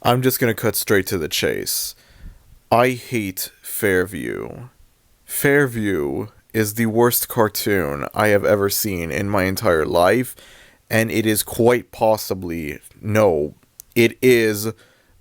I'm just gonna cut straight to the chase. I hate Fairview. Fairview is the worst cartoon I have ever seen in my entire life, and it is quite possibly, no, it is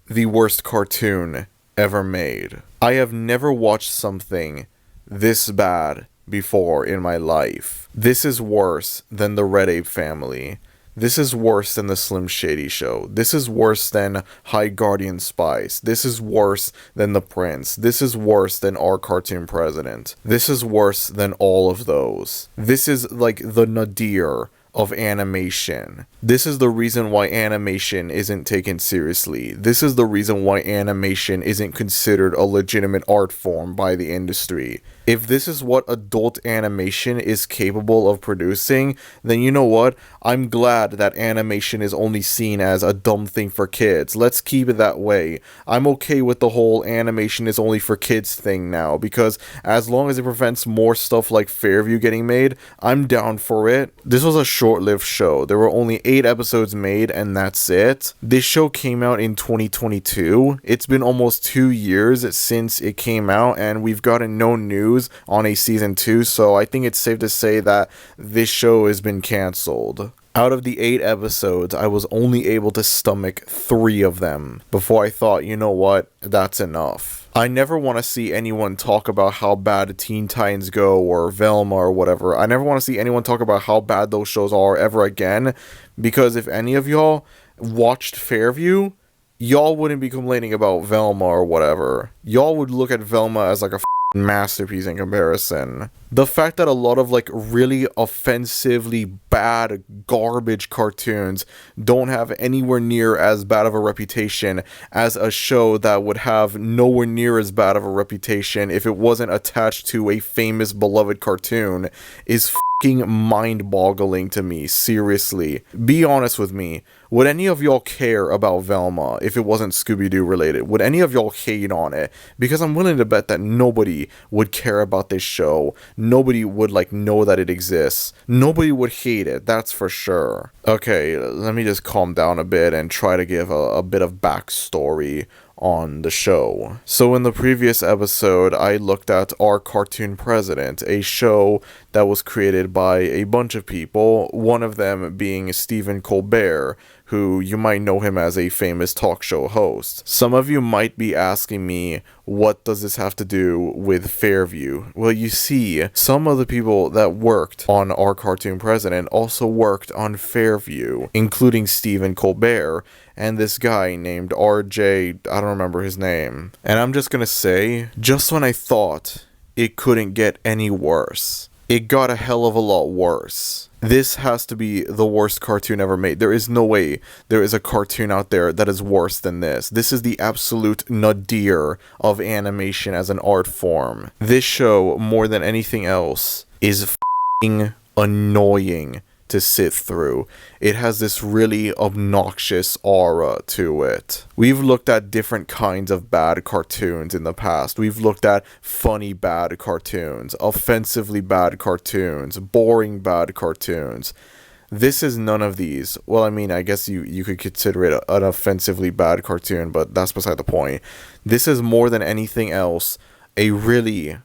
the worst cartoon ever made. I have never watched something this bad before in my life. This is worse than the Red Ape Family. This is worse than the Slim Shady Show. This is worse than High Guardian Spice. This is worse than The Prince. This is worse than Our Cartoon President. This is worse than all of those. This is like the nadir of animation. This is the reason why animation isn't taken seriously. This is the reason why animation isn't considered a legitimate art form by the industry. If this is what adult animation is capable of producing, then you know what? I'm glad that animation is only seen as a dumb thing for kids. Let's keep it that way. I'm okay with the whole animation is only for kids thing now, because as long as it prevents more stuff like Fairview getting made, I'm down for it. This was a short-lived show. There were only 8 episodes made, and that's it. This show came out in 2022. It's been almost 2 years since it came out, and we've gotten no news on a season 2, so I think it's safe to say that this show has been cancelled. Out of the 8 episodes, I was only able to stomach 3 of them before I thought, you know what, that's enough. I never want to see anyone talk about how bad Teen Titans Go or Velma or whatever. I never want to see anyone talk about how bad those shows are ever again, because if any of y'all watched Fairview, y'all wouldn't be complaining about Velma or whatever. Y'all would look at Velma as like a masterpiece in comparison. The fact that a lot of like really offensively bad garbage cartoons don't have anywhere near as bad of a reputation as a show that would have nowhere near as bad of a reputation if it wasn't attached to a famous beloved cartoon is fucking mind-boggling to me. Seriously, be honest with me. Would any of y'all care about Velma if it wasn't Scooby-Doo related? Would any of y'all hate on it? Because I'm willing to bet that nobody would care about this show. Nobody would like know that it exists. Nobody would hate it, that's for sure. Okay, let me just calm down a bit and try to give a bit of backstory on the show. So in the previous episode, I looked at Our Cartoon President, a show that was created by a bunch of people, one of them being Stephen Colbert, who you might know him as a famous talk show host. Some of you might be asking me, what does this have to do with Fairview? Well, you see, some of the people that worked on Our Cartoon President also worked on Fairview, including Stephen Colbert, and this guy named RJ, I don't remember his name. And I'm just gonna say, just when I thought it couldn't get any worse, it got a hell of a lot worse. This has to be the worst cartoon ever made. There is no way there is a cartoon out there that is worse than this. This is the absolute nadir of animation as an art form. This show, more than anything else, is f***ing annoying to sit through. It has this really obnoxious aura to it. We've looked at different kinds of bad cartoons in the past. We've looked at funny bad cartoons, offensively bad cartoons, boring bad cartoons. This is none of these. Well, I mean, I guess you could consider it an offensively bad cartoon, but that's beside the point. This is more than anything else a really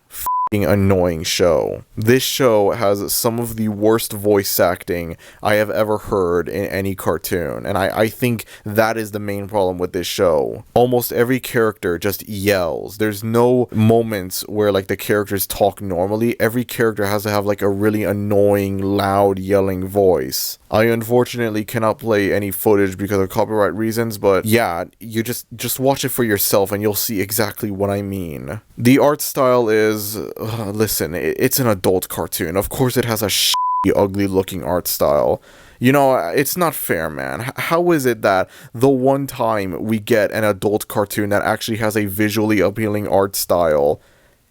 annoying show. This show has some of the worst voice acting I have ever heard in any cartoon, and I think that is the main problem with this show. Almost every character just yells. There's no moments where like the characters talk normally. Every character has to have like a really annoying, loud, yelling voice. I unfortunately cannot play any footage because of copyright reasons, but yeah, you just watch it for yourself and you'll see exactly what I mean. The art style is, listen, it's an adult cartoon. Of course it has a ugly looking art style. You know, it's not fair, man. How is it that the one time we get an adult cartoon that actually has a visually appealing art style,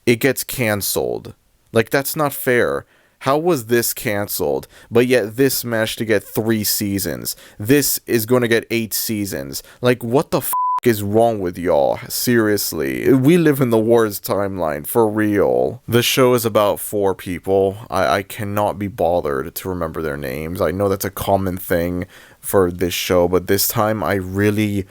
it gets cancelled? Like, that's not fair. How was this cancelled, but yet this managed to get 3 seasons? This is going to get 8 seasons. Like, what the f*** is wrong with y'all? Seriously. We live in the worst timeline, for real. The show is about 4 people. I cannot be bothered to remember their names. I know that's a common thing for this show, but this time I really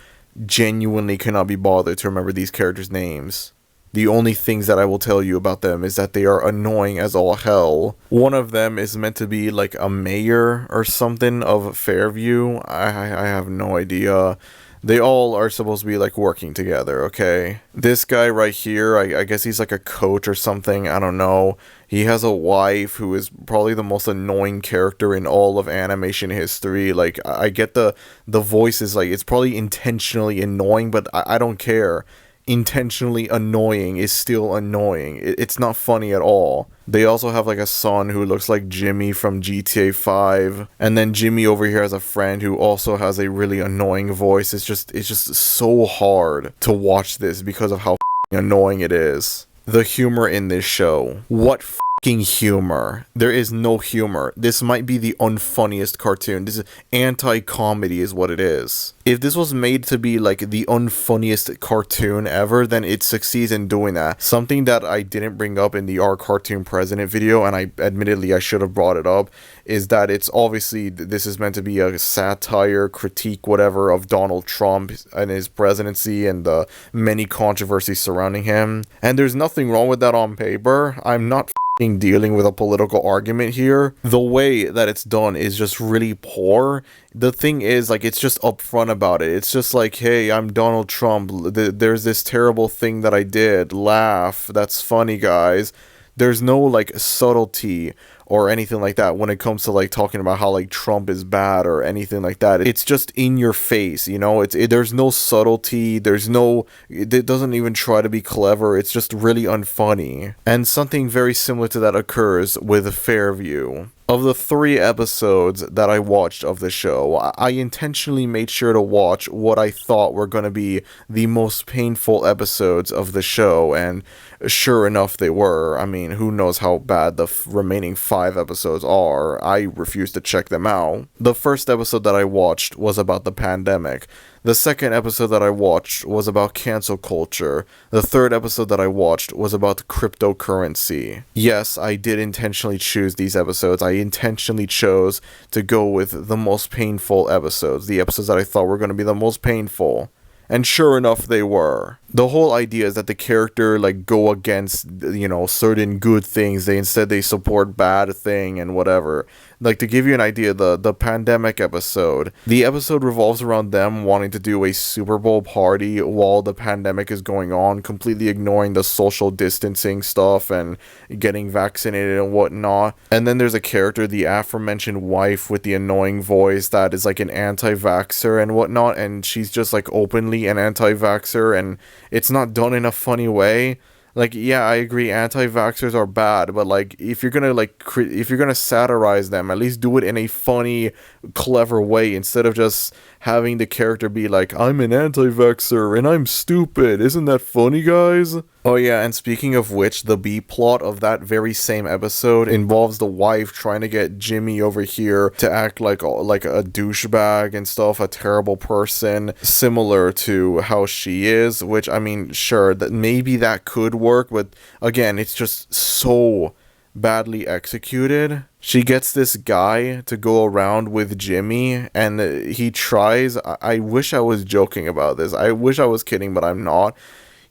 genuinely cannot be bothered to remember these characters' names. The only things that I will tell you about them is that they are annoying as all hell. One of them is meant to be like a mayor or something of Fairview. I have no idea. They all are supposed to be like working together, okay? This guy right here, I guess he's like a coach or something, I don't know. He has a wife who is probably the most annoying character in all of animation history. Like, I get the voice is like, it's probably intentionally annoying, but I don't care. Intentionally annoying is still annoying. It's not funny at all. They also have like a son who looks like Jimmy from GTA 5, and then Jimmy over here has a friend who also has a really annoying voice. It's just so hard to watch this because of how annoying it is. The humor in this show. What humor? There is no humor. This might be the unfunniest cartoon. This is anti-comedy is what it is. If this was made to be like the unfunniest cartoon ever, then it succeeds in doing that. Something that I didn't bring up in the Our Cartoon President video, and I should have brought it up, is that it's obviously, this is meant to be a satire, critique, whatever, of Donald Trump and his presidency and the many controversies surrounding him. And there's nothing wrong with that on paper. I'm not dealing with a political argument here. The way that it's done is just really poor. The thing is, like, it's just upfront about it. It's just like, hey, I'm Donald Trump. There's this terrible thing that I did. Laugh. That's funny, guys. There's no, like, subtlety or anything like that when it comes to like talking about how like Trump is bad or anything like that. It's just in your face, you know. There's no subtlety. It doesn't even try to be clever. It's just really unfunny. And something very similar to that occurs with Fairview. Of the 3 episodes that I watched of the show, I intentionally made sure to watch what I thought were going to be the most painful episodes of the show, and sure enough they were. I mean, who knows how bad the remaining 5 episodes are. I refuse to check them out. The first episode that I watched was about the pandemic. The second episode that I watched was about cancel culture. The third episode that I watched was about cryptocurrency. Yes, I did intentionally choose these episodes. I intentionally chose to go with the most painful episodes. The episodes that I thought were going to be the most painful. And sure enough, they were. The whole idea is that the character, like, go against, you know, certain good things. They support bad thing and whatever. Like, to give you an idea, the pandemic episode, the episode revolves around them wanting to do a Super Bowl party while the pandemic is going on, completely ignoring the social distancing stuff and getting vaccinated and whatnot. And then there's a character, the aforementioned wife with the annoying voice that is like an anti-vaxxer and whatnot, and she's just like openly an anti-vaxxer, and it's not done in a funny way. Like, yeah, I agree, anti-vaxxers are bad, but like, if you're gonna satirize them, at least do it in a funny, clever way, instead of just having the character be like, I'm an anti-vaxxer and I'm stupid. Isn't that funny, guys? Oh yeah, and speaking of which, the B-plot of that very same episode involves the wife trying to get Jimmy over here to act like a douchebag and stuff, a terrible person, similar to how she is, which, I mean, sure, that maybe that could work, but again, it's just so badly executed. She gets this guy to go around with Jimmy, and he tries, I wish I was joking about this, I wish I was kidding, but I'm not.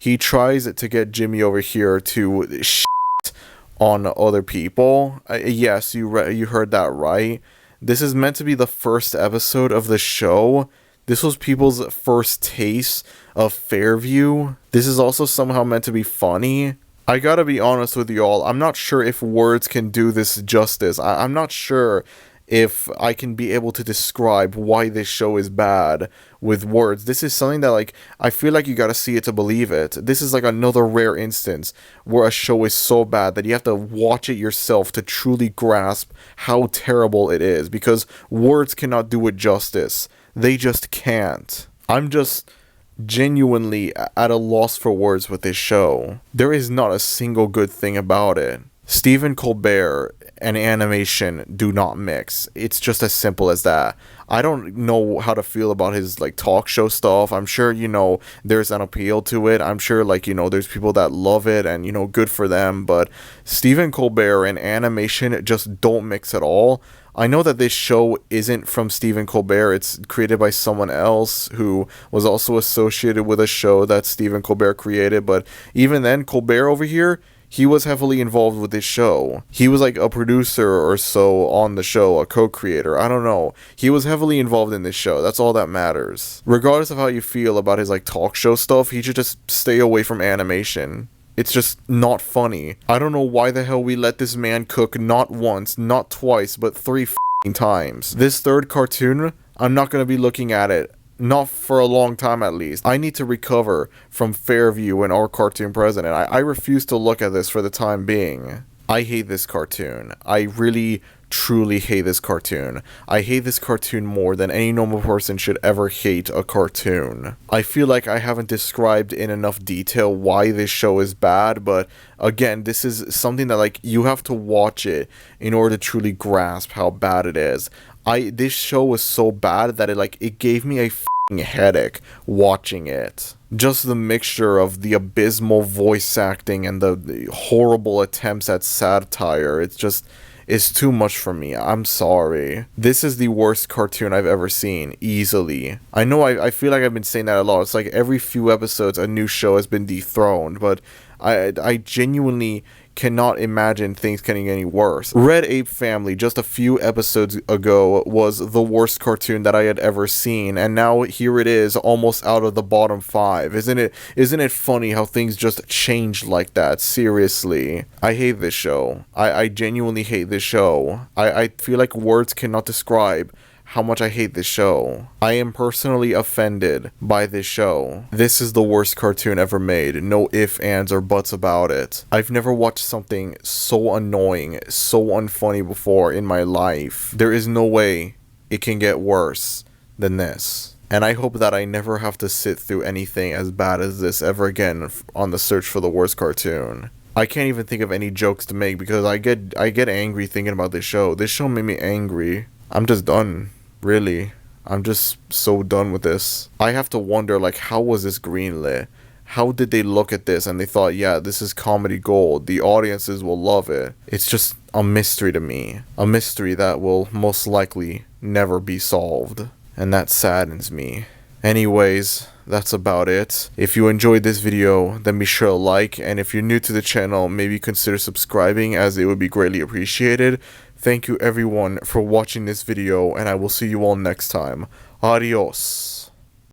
He tries to get Jimmy over here to shit on other people. Yes, you heard that right. This is meant to be the first episode of the show. This was people's first taste of Fairview. This is also somehow meant to be funny. I gotta be honest with y'all, I'm not sure if words can do this justice. I'm not sure if I can be able to describe why this show is bad with words. This is something that, like, I feel like you gotta see it to believe it. This is like another rare instance where a show is so bad that you have to watch it yourself to truly grasp how terrible it is, because words cannot do it justice. They just can't. I'm just genuinely at a loss for words with this show. There is not a single good thing about it. Stephen Colbert and animation do not mix. It's just as simple as that. I don't know how to feel about his, like, talk show stuff. I'm sure, you know, there's an appeal to it. I'm sure, like, you know, there's people that love it and, you know, good for them. But Stephen Colbert and animation just don't mix at all. I know that this show isn't from Stephen Colbert. It's created by someone else who was also associated with a show that Stephen Colbert created. But even then, Colbert over here, he was heavily involved with this show. He was like a producer or so on the show, a co-creator. I don't know. He was heavily involved in this show. That's all that matters. Regardless of how you feel about his like talk show stuff, he should just stay away from animation. It's just not funny. I don't know why the hell we let this man cook not once, not twice, but 3 f***ing times. This third cartoon, I'm not gonna be looking at it. Not for a long time at least. I need to recover from Fairview and our cartoon president. I refuse to look at this for the time being. I hate this cartoon. I really, truly hate this cartoon. I hate this cartoon more than any normal person should ever hate a cartoon. I feel like I haven't described in enough detail why this show is bad, but again, this is something that like you have to watch it in order to truly grasp how bad it is. This show was so bad that it gave me a f***ing headache watching it. Just the mixture of the abysmal voice acting and the horrible attempts at satire, it's too much for me. I'm sorry. This is the worst cartoon I've ever seen, easily. I know I feel like I've been saying that a lot. It's like every few episodes a new show has been dethroned, but I genuinely cannot imagine things getting any worse. Red Ape Family, just a few episodes ago, was the worst cartoon that I had ever seen, and now here it is, almost out of the bottom 5. Isn't it funny how things just change like that? Seriously. I hate this show. I genuinely hate this show. I feel like words cannot describe how much I hate this show. I am personally offended by this show. This is the worst cartoon ever made. No ifs, ands, or buts about it. I've never watched something so annoying, so unfunny before in my life. There is no way it can get worse than this. And I hope that I never have to sit through anything as bad as this ever again on the search for the worst cartoon. I can't even think of any jokes to make because I get angry thinking about this show. This show made me angry. I'm just done. Really, I'm just so done with this. I have to wonder, like, how was this greenlit? How did they look at this and they thought, yeah, this is comedy gold. The audiences will love it. It's just a mystery to me. A mystery that will most likely never be solved. And that saddens me. Anyways, that's about it. If you enjoyed this video, then be sure to like. And if you're new to the channel, maybe consider subscribing, as it would be greatly appreciated. Thank you everyone for watching this video, and I will see you all next time. Adios.